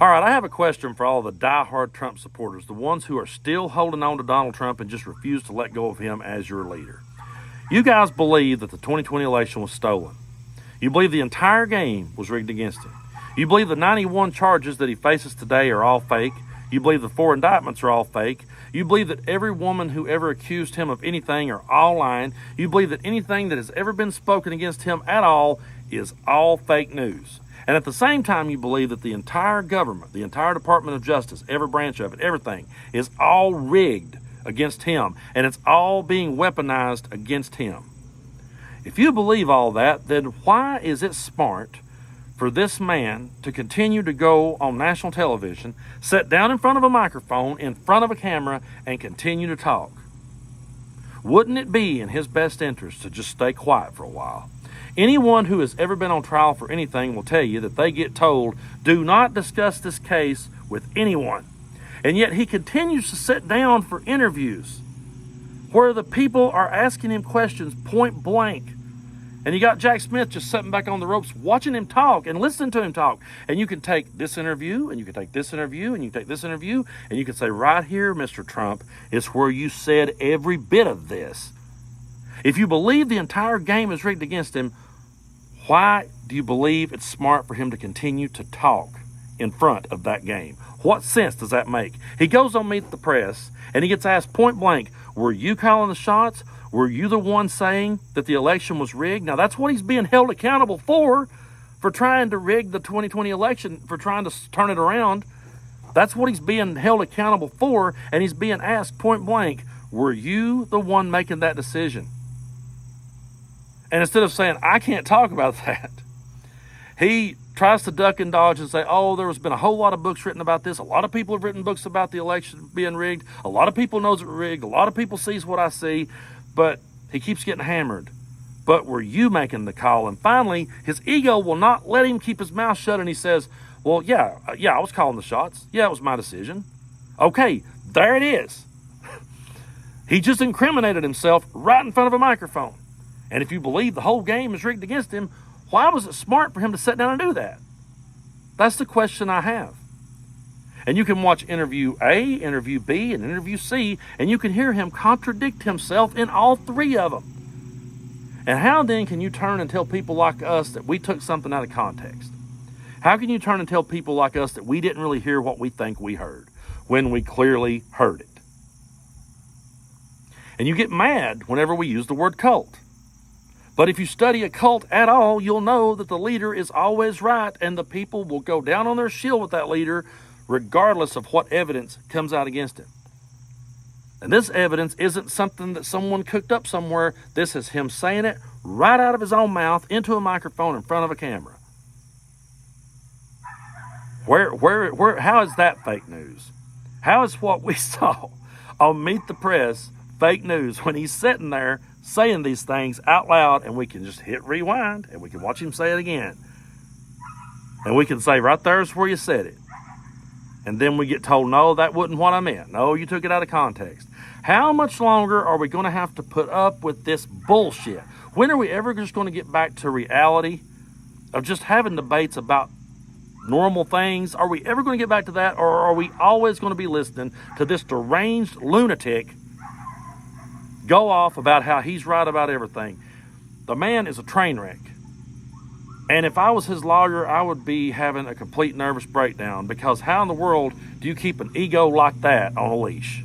All right, I have a question for all the die-hard Trump supporters, the ones who are still holding on to Donald Trump and just refuse to let go of him as your leader. You guys believe that the 2020 election was stolen. You believe the entire game was rigged against him. You believe the 91 charges that he faces today are all fake. You believe the 4 indictments are all fake. You believe that every woman who ever accused him of anything are all lying. You believe that anything that has ever been spoken against him at all is all fake news. And at the same time, you believe that the entire government, the entire Department of Justice, every branch of it, everything is all rigged against him, and it's all being weaponized against him. If you believe all that, then why is it smart for this man to continue to go on national television, sit down in front of a microphone, in front of a camera, and continue to talk? Wouldn't it be in his best interest to just stay quiet for a while? Anyone who has ever been on trial for anything will tell you that they get told, do not discuss this case with anyone. And yet he continues to sit down for interviews where the people are asking him questions point blank. And you got Jack Smith just sitting back on the ropes watching him talk and listening to him talk. And you can take this interview, and you can take this interview, and you can take this interview, and you can say, right here, Mr. Trump, is where you said every bit of this. If you believe the entire game is rigged against him, why do you believe it's smart for him to continue to talk in front of that game? What sense does that make? He goes on Meet the Press, and he gets asked point blank, were you calling the shots? Were you the one saying that the election was rigged? Now, that's what he's being held accountable for trying to rig the 2020 election, for trying to turn it around. That's what he's being held accountable for, and he's being asked point blank, were you the one making that decision? And instead of saying, I can't talk about that, he tries to duck and dodge and say, oh, there's been a whole lot of books written about this. A lot of people have written books about the election being rigged. A lot of people knows it's rigged. A lot of people sees what I see. But he keeps getting hammered. But were you making the call? And finally, his ego will not let him keep his mouth shut. And he says, well, yeah, I was calling the shots. Yeah, it was my decision. Okay, there it is. He just incriminated himself right in front of a microphone. And if you believe the whole game is rigged against him, why was it smart for him to sit down and do that? That's the question I have. And you can watch interview A, interview B, and interview C, and you can hear him contradict himself in all 3 of them. And how then can you turn and tell people like us that we took something out of context? How can you turn and tell people like us that we didn't really hear what we think we heard when we clearly heard it? And you get mad whenever we use the word cult. But if you study a cult at all, you'll know that the leader is always right, and the people will go down on their shield with that leader regardless of what evidence comes out against him. And this evidence isn't something that someone cooked up somewhere. This is him saying it right out of his own mouth into a microphone in front of a camera. How is that fake news? How is what we saw on Meet the Press fake news when he's sitting there saying these things out loud, and we can just hit rewind and we can watch him say it again, and we can say right there's where you said it, and then we get told, no, that wasn't what I meant, no, you took it out of context. How much longer are we going to have to put up with this bullshit? When are we ever just going to get back to reality of just having debates about normal things? Are we ever going to get back to that, or are we always going to be listening to this deranged lunatic go off about how he's right about everything? The man is a train wreck. And if I was his lawyer, I would be having a complete nervous breakdown, because how in the world do you keep an ego like that on a leash?